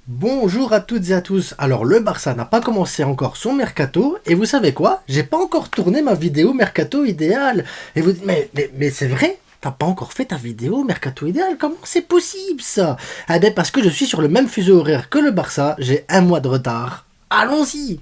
Bonjour à toutes et à tous. Alors le Barça n'a pas commencé encore son mercato et vous savez quoi? J'ai pas encore tourné ma vidéo mercato idéal. Et vous dites mais c'est vrai? T'as pas encore fait ta vidéo mercato idéal? Comment c'est possible ça? Eh ben parce que je suis sur le même fuseau horaire que le Barça, j'ai un mois de retard. Allons-y!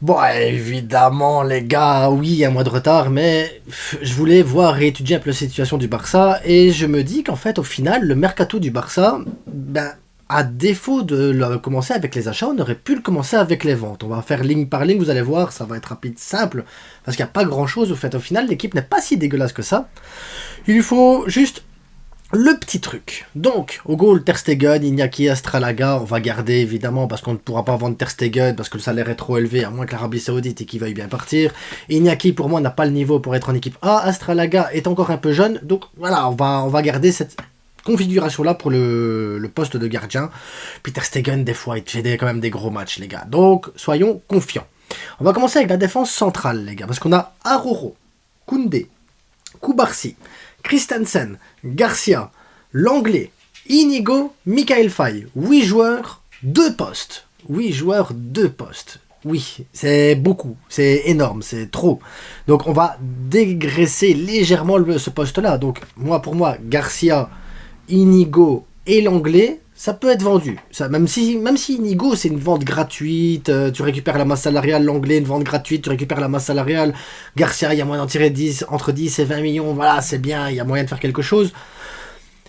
Bon, évidemment, les gars, oui, un mois de retard, mais je voulais voir et étudier un peu la situation du Barça, et je me dis qu'en fait, au final, le mercato du Barça, ben, à défaut de le commencer avec les achats, on aurait pu le commencer avec les ventes. On va faire ligne par ligne, vous allez voir, ça va être rapide, simple, parce qu'il n'y a pas grand-chose, au fait, au final, l'équipe n'est pas si dégueulasse que ça. Il faut juste le petit truc. Donc, au goal, Ter Stegen, Iñaki, Astralaga, on va garder évidemment parce qu'on ne pourra pas vendre Ter Stegen parce que le salaire est trop élevé, à moins que l'Arabie Saoudite et qu'il veuille bien partir. Iñaki, pour moi, n'a pas le niveau pour être en équipe A. Astralaga est encore un peu jeune, donc voilà, on va garder cette configuration-là pour le poste de gardien. Puis Ter Stegen, des fois, il fait quand même des gros matchs, les gars. Donc, soyons confiants. On va commencer avec la défense centrale, les gars, parce qu'on a Aroro, Koundé, Koubarsi, Christensen, Garcia, Langlais, Inigo, Michael Faye. 8 joueurs, 2 postes. 8 joueurs, 2 postes. Oui, c'est beaucoup, c'est énorme, c'est trop. Donc on va dégraisser légèrement ce poste-là. Donc pour moi, Garcia, Inigo et Langlais, ça peut être vendu. Ça, même si Inigo, c'est une vente gratuite, tu récupères la masse salariale, l'anglais, une vente gratuite, tu récupères la masse salariale. Garcia, il y a moyen d'en tirer 10, entre 10 et 20 millions, voilà, c'est bien, il y a moyen de faire quelque chose.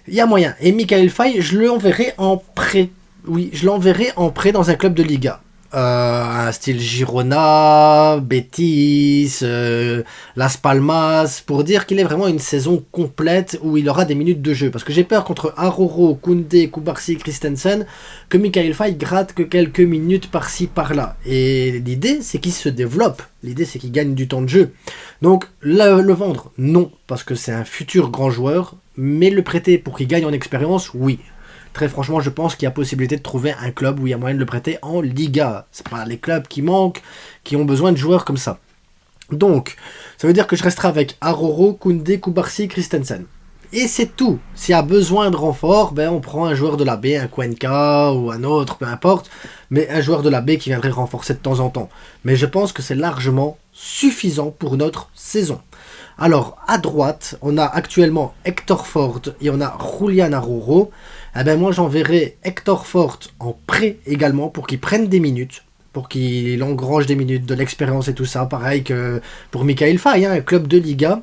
Il y a moyen. Et Michael Faye, je l'enverrai en prêt. Oui, je l'enverrai en prêt dans un club de Liga. Un style Girona, Betis, Las Palmas, pour dire qu'il est vraiment une saison complète où il aura des minutes de jeu. Parce que j'ai peur contre Aroro, Koundé, Koubarsi, Christensen, que Michael Faye gratte que quelques minutes par-ci, par-là. Et l'idée, c'est qu'il se développe. L'idée, c'est qu'il gagne du temps de jeu. Donc, le vendre, non, parce que c'est un futur grand joueur, mais le prêter pour qu'il gagne en expérience, oui. Très franchement, je pense qu'il y a possibilité de trouver un club où il y a moyen de le prêter en Liga. C'est pas les clubs qui manquent, qui ont besoin de joueurs comme ça. Donc, ça veut dire que je resterai avec Aroro, Koundé, Koubarsi, Christensen. Et c'est tout. S'il y a besoin de renfort, ben on prend un joueur de la B, un Cuenca ou un autre, peu importe. Mais un joueur de la B qui viendrait renforcer de temps en temps. Mais je pense que c'est largement suffisant pour notre saison. Alors, à droite, on a actuellement Hector Ford et on a Julian Aroro. Eh ben moi, j'enverrai Hector Ford en prêt également pour qu'il prenne des minutes, pour qu'il engrange des minutes, de l'expérience et tout ça. Pareil que pour Michael Faye, un club de Liga.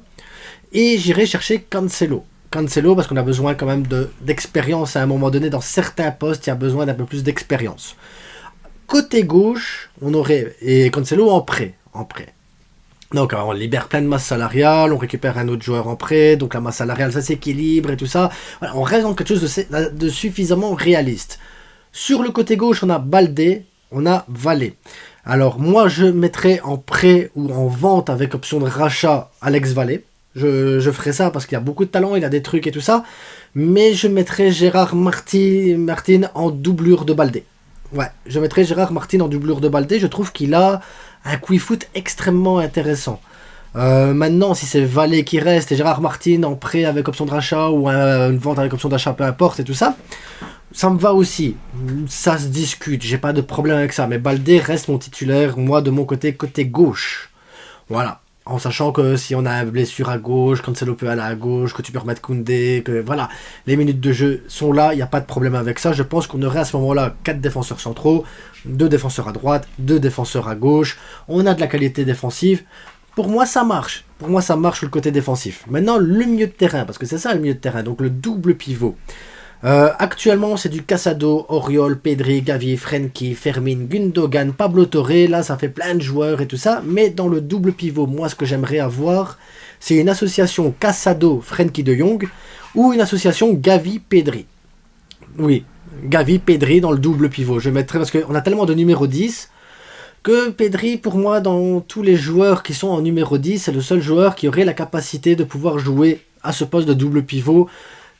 Et j'irai chercher Cancelo. Cancelo parce qu'on a besoin quand même d'expérience à un moment donné. Dans certains postes, il y a besoin d'un peu plus d'expérience. Côté gauche, on aurait... Et Cancelo en prêt. Donc on libère plein de masse salariale, on récupère un autre joueur en prêt, donc la masse salariale ça s'équilibre et tout ça. Voilà, on reste dans quelque chose de suffisamment réaliste. Sur le côté gauche, on a Baldé, on a Vallée. Alors moi je mettrais en prêt ou en vente avec option de rachat Alex Vallée. Je ferai ça parce qu'il a beaucoup de talent, il a des trucs et tout ça. Mais je mettrais Gérard Martin en doublure de Baldé. Ouais, je mettrais Gérard Martin en doublure de Baldé, je trouve qu'il a un quick-foot extrêmement intéressant. Maintenant, si c'est Vallée qui reste et Gérard Martin en prêt avec option de rachat ou une vente avec option d'achat, peu importe et tout ça, ça me va aussi. Ça se discute, j'ai pas de problème avec ça. Mais Baldé reste mon titulaire, moi de mon côté gauche. Voilà. En sachant que si on a une blessure à gauche, Cancelo peut aller à gauche, que tu peux remettre Koundé, que voilà, les minutes de jeu sont là, il n'y a pas de problème avec ça. Je pense qu'on aurait à ce moment-là 4 défenseurs centraux, 2 défenseurs à droite, 2 défenseurs à gauche. On a de la qualité défensive. Pour moi, ça marche. Pour moi, ça marche le côté défensif. Maintenant, le milieu de terrain, parce que c'est ça le milieu de terrain, donc le double pivot. Actuellement, c'est du Casado, Oriol, Pedri, Gavi, Frenkie, Fermin, Gundogan, Pablo Torre. Là, ça fait plein de joueurs et tout ça. Mais dans le double pivot, moi, ce que j'aimerais avoir, c'est une association Casado, Frenkie de Jong ou une association Gavi, Pedri. Oui, Gavi, Pedri dans le double pivot. Je mettrais parce qu'on a tellement de numéro 10 que Pedri, pour moi, dans tous les joueurs qui sont en numéro 10, c'est le seul joueur qui aurait la capacité de pouvoir jouer à ce poste de double pivot.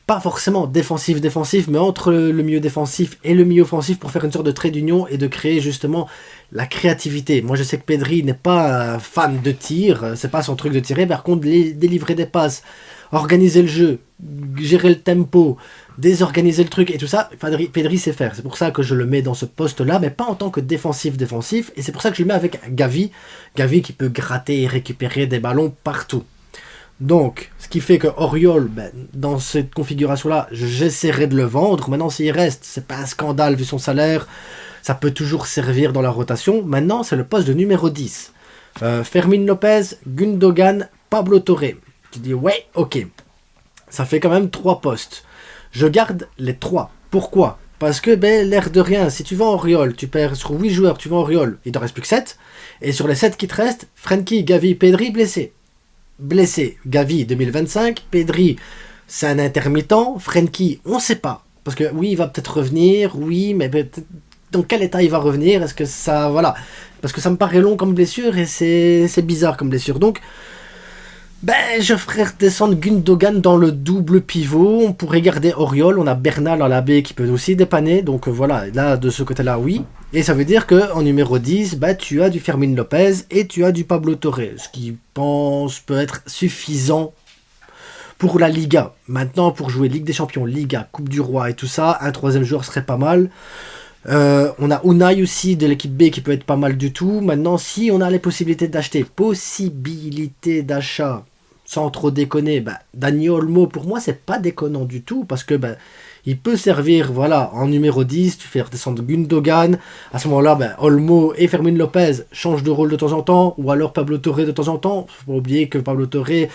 Pas forcément défensif, mais entre le milieu défensif et le milieu offensif pour faire une sorte de trait d'union et de créer justement la créativité. Moi je sais que Pedri n'est pas un fan de tir, c'est pas son truc de tirer, par contre délivrer des passes, organiser le jeu, gérer le tempo, désorganiser le truc et tout ça, Pedri sait faire. C'est pour ça que je le mets dans ce poste-là, mais pas en tant que défensif, et c'est pour ça que je le mets avec Gavi qui peut gratter et récupérer des ballons partout. Donc, ce qui fait que Auriol, dans cette configuration-là, j'essaierai de le vendre. Maintenant, s'il reste, c'est pas un scandale vu son salaire, ça peut toujours servir dans la rotation. Maintenant, c'est le poste de numéro 10. Fermín López, Gundogan, Pablo Torre. Tu dis, ouais, ok. Ça fait quand même 3 postes. Je garde les 3. Pourquoi ? Parce que, l'air de rien, si tu vends Auriol, tu perds sur 8 joueurs, tu vends Auriol, il ne te reste plus que 7. Et sur les 7 qui te restent, Frenkie, Gavi, Pedri, blessé. Gavi, 2025. Pedri, c'est un intermittent. Frenkie, on ne sait pas. Parce que oui, il va peut-être revenir. Oui, mais dans quel état il va revenir ? Est-ce que ça... Voilà. Parce que ça me paraît long comme blessure et c'est bizarre comme blessure. Donc, je ferais redescendre Gundogan dans le double pivot. On pourrait garder Auriol. On a Bernal à la baie qui peut aussi dépanner. Donc voilà, là, de ce côté-là, oui. Et ça veut dire qu'en numéro 10, tu as du Fermín López et tu as du Pablo Torre. Ce qui, pense, peut être suffisant pour la Liga. Maintenant, pour jouer Ligue des Champions, Liga, Coupe du Roi et tout ça, un 3e joueur serait pas mal. On a Unai aussi de l'équipe B qui peut être pas mal du tout. Maintenant, si on a les possibilités d'achat, sans trop déconner, Dani Olmo, pour moi, c'est pas déconnant du tout, parce que il peut servir, voilà, en numéro 10, tu fais redescendre Gundogan, à ce moment-là, Olmo et Fermín López changent de rôle de temps en temps, ou alors Pablo Torre de temps en temps. Faut pas oublier que Pablo Torre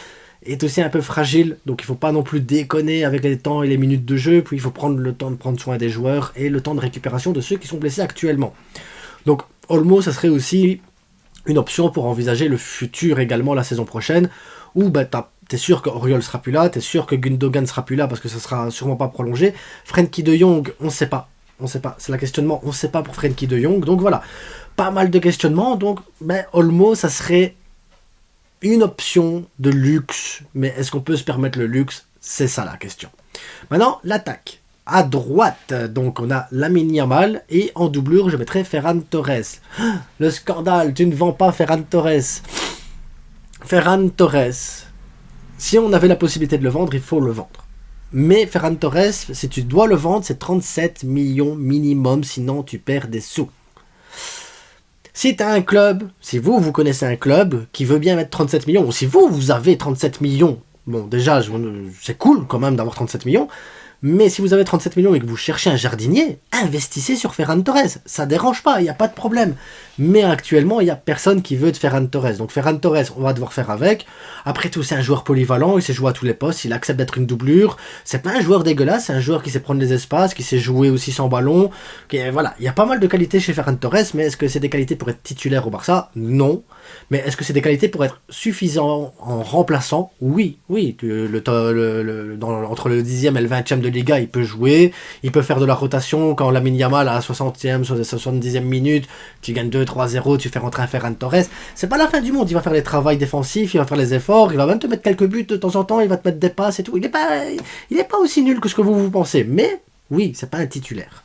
est aussi un peu fragile, donc il faut pas non plus déconner avec les temps et les minutes de jeu, puis il faut prendre le temps de prendre soin des joueurs et le temps de récupération de ceux qui sont blessés actuellement. Donc Olmo, ça serait aussi une option pour envisager le futur également la saison prochaine, où t'es sûr que Auriol sera plus là, t'es sûr que Gundogan sera plus là parce que ça sera sûrement pas prolongé. Frenkie de Jong, on sait pas, c'est la questionnement, on sait pas pour Frenkie de Jong, donc voilà, pas mal de questionnements, donc Olmo, ça serait une option de luxe, mais est-ce qu'on peut se permettre le luxe ? C'est ça la question. Maintenant, l'attaque. À droite, donc on a Lamine Yamal, et en doublure, je mettrai Ferran Torres. Le scandale, tu ne vends pas Ferran Torres. Ferran Torres, si on avait la possibilité de le vendre, il faut le vendre. Mais Ferran Torres, si tu dois le vendre, c'est 37 millions minimum, sinon tu perds des sous. Si tu as un club, si vous connaissez un club qui veut bien mettre 37 millions, ou si vous avez 37 millions, bon déjà c'est cool quand même d'avoir 37 millions, mais si vous avez 37 millions et que vous cherchez un jardinier, investissez sur Ferran Torres, ça dérange pas, il n'y a pas de problème. Mais actuellement, il n'y a personne qui veut de Ferran Torres. Donc Ferran Torres, on va devoir faire avec. Après tout, c'est un joueur polyvalent, il sait jouer à tous les postes, il accepte d'être une doublure. C'est pas un joueur dégueulasse, c'est un joueur qui sait prendre les espaces, qui sait jouer aussi sans ballon. Voilà, il y a pas mal de qualités chez Ferran Torres, mais est-ce que c'est des qualités pour être titulaire au Barça ? Non. Mais est-ce que c'est des qualités pour être suffisant en remplaçant ? Oui. Entre le 10e et le 20e de Liga, il peut jouer, il peut faire de la rotation quand Lamine Yamal à la 60e, 70e minute, tu gagnes 2-3-0, tu fais rentrer un Ferran Torres. C'est pas la fin du monde, il va faire les travaux défensifs, il va faire les efforts, il va même te mettre quelques buts de temps en temps, il va te mettre des passes et tout. Il est pas aussi nul que ce que vous pensez, mais oui, c'est pas un titulaire.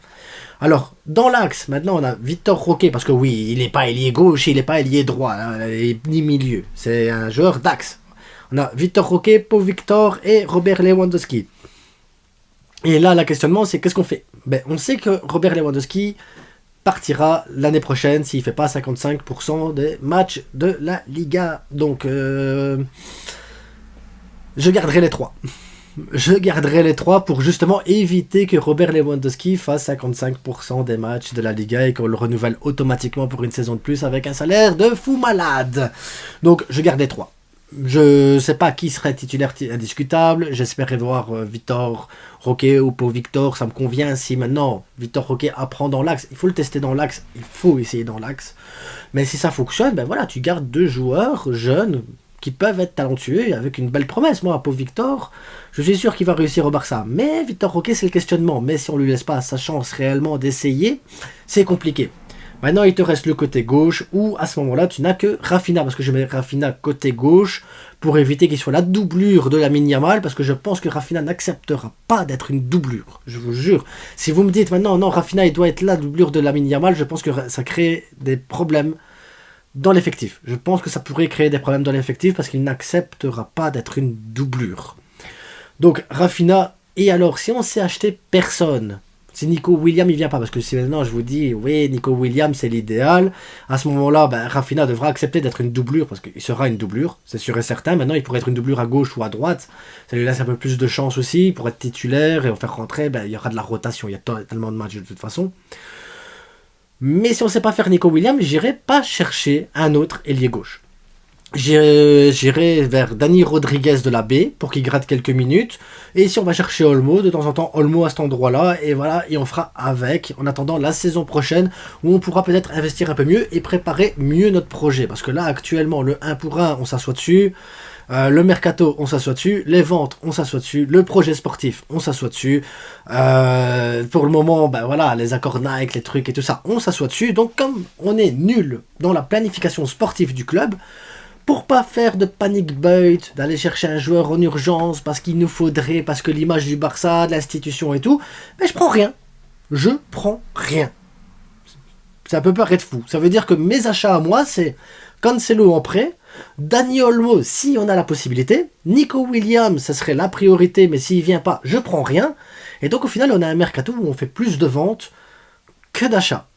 Alors, dans l'axe, maintenant on a Vitor Roque, parce que oui, il n'est pas ailier gauche, il n'est pas ailier droit, ni milieu. C'est un joueur d'axe. On a Vitor Roque, Pau Victor et Robert Lewandowski. Et là, le questionnement, c'est qu'est-ce qu'on fait ? On sait que Robert Lewandowski partira l'année prochaine s'il ne fait pas 55% des matchs de la Liga. Donc, je garderai les 3. Je garderai les 3 pour justement éviter que Robert Lewandowski fasse 55% des matchs de la Liga et qu'on le renouvelle automatiquement pour une saison de plus avec un salaire de fou malade. Donc, je garde les 3. Je sais pas qui serait titulaire indiscutable. J'espérais voir Vitor Roque ou Pau Victor. Ça me convient si maintenant Vitor Roque apprend dans l'axe. Il faut le tester dans l'axe. Il faut essayer dans l'axe. Mais si ça fonctionne, voilà, tu gardes 2 joueurs jeunes qui peuvent être talentueux avec une belle promesse. Moi, Pau Victor, je suis sûr qu'il va réussir au Barça. Mais Vitor Roque, c'est le questionnement. Mais si on lui laisse pas sa chance réellement d'essayer, c'est compliqué. Maintenant, il te reste le côté gauche où, à ce moment-là, tu n'as que Rafinha. Parce que je mets Rafinha côté gauche pour éviter qu'il soit la doublure de Lamine Yamal. Parce que je pense que Rafinha n'acceptera pas d'être une doublure. Je vous jure. Si vous me dites maintenant, non, Rafinha, il doit être la doublure de Lamine Yamal, je pense que ça crée des problèmes dans l'effectif. Je pense que ça pourrait créer des problèmes dans l'effectif parce qu'il n'acceptera pas d'être une doublure. Donc Rafinha, et alors si on s'est acheté personne, si Nico Williams il vient pas, parce que si maintenant je vous dis oui Nico Williams c'est l'idéal, à ce moment-là ben, Rafinha devra accepter d'être une doublure, parce qu'il sera une doublure, c'est sûr et certain. Maintenant il pourrait être une doublure à gauche ou à droite, ça lui laisse un peu plus de chance aussi pour être titulaire et en faire rentrer, ben, il y aura de la rotation, il y a tellement de matchs de toute façon. Mais si on sait pas faire Nico Williams, j'irai pas chercher un autre ailier gauche. J'irai vers Dani Rodriguez de la B pour qu'il gratte quelques minutes. Et si on va chercher Olmo, de temps en temps, Olmo à cet endroit-là. Et voilà, et on fera avec en attendant la saison prochaine où on pourra peut-être investir un peu mieux et préparer mieux notre projet. Parce que là, actuellement, le 1 pour 1, on s'assoit dessus. Le mercato, on s'assoit dessus. Les ventes, on s'assoit dessus. Le projet sportif, on s'assoit dessus. Pour le moment, ben voilà, les accords Nike, les trucs et tout ça, on s'assoit dessus. Donc, comme on est nul dans la planification sportive du club, pour pas faire de panic buy, d'aller chercher un joueur en urgence parce qu'il nous faudrait, parce que l'image du Barça, de l'institution et tout, mais je prends rien. Je prends rien. Ça peut paraître fou. Ça veut dire que mes achats à moi, c'est Cancelo en prêt, Dani Olmo si on a la possibilité, Nico Williams, ça serait la priorité, mais s'il vient pas, je prends rien. Et donc au final, on a un mercato où on fait plus de ventes que d'achats.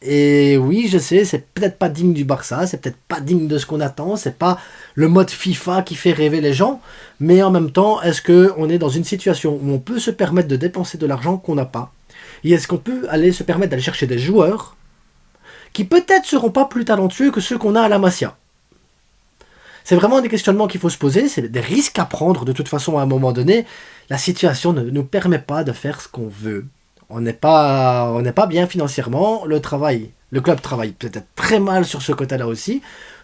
Et oui, je sais, c'est peut-être pas digne du Barça, c'est peut-être pas digne de ce qu'on attend, c'est pas le mode FIFA qui fait rêver les gens, mais en même temps, est-ce qu'on est dans une situation où on peut se permettre de dépenser de l'argent qu'on n'a pas? Et est-ce qu'on peut aller se permettre d'aller chercher des joueurs qui peut-être seront pas plus talentueux que ceux qu'on a à la Masia? C'est vraiment des questionnements qu'il faut se poser, c'est des risques à prendre de toute façon à un moment donné. La situation ne nous permet pas de faire ce qu'on veut. On n'est pas bien financièrement, le club travaille peut-être très mal sur ce côté-là aussi.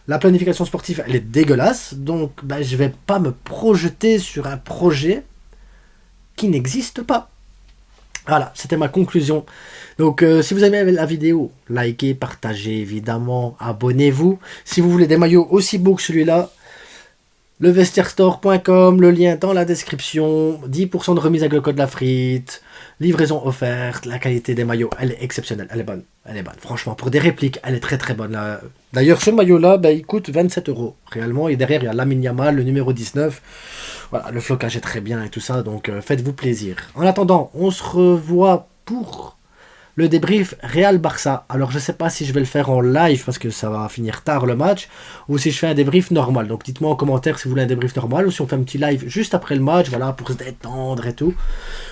La planification sportive, elle est dégueulasse, donc ben, je vais pas me projeter sur un projet qui n'existe pas. Voilà, c'était ma conclusion. Donc si vous avez aimé la vidéo, likez, partagez évidemment, abonnez-vous. Si vous voulez des maillots aussi beaux que celui-là, levestierstore.com, le lien dans la description, 10% de remise avec le code la frite, livraison offerte, la qualité des maillots, elle est exceptionnelle, elle est bonne, franchement, pour des répliques, elle est très très bonne. Là. D'ailleurs, ce maillot-là, ben, il coûte 27 € réellement, et derrière, il y a Lamine Yamal, le numéro 19, voilà, le flocage est très bien et tout ça, donc faites-vous plaisir. En attendant, on se revoit pour le débrief Real-Barça. Alors je sais pas si je vais le faire en live parce que ça va finir tard le match, ou si je fais un débrief normal. Donc dites-moi en commentaire si vous voulez un débrief normal ou si on fait un petit live juste après le match, voilà, pour se détendre et tout.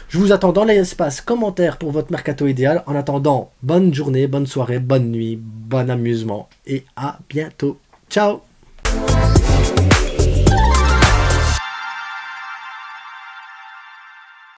Je vous attends dans l'espace commentaires pour votre mercato idéal. En attendant, bonne journée, bonne soirée, bonne nuit, bon amusement et à bientôt. Ciao!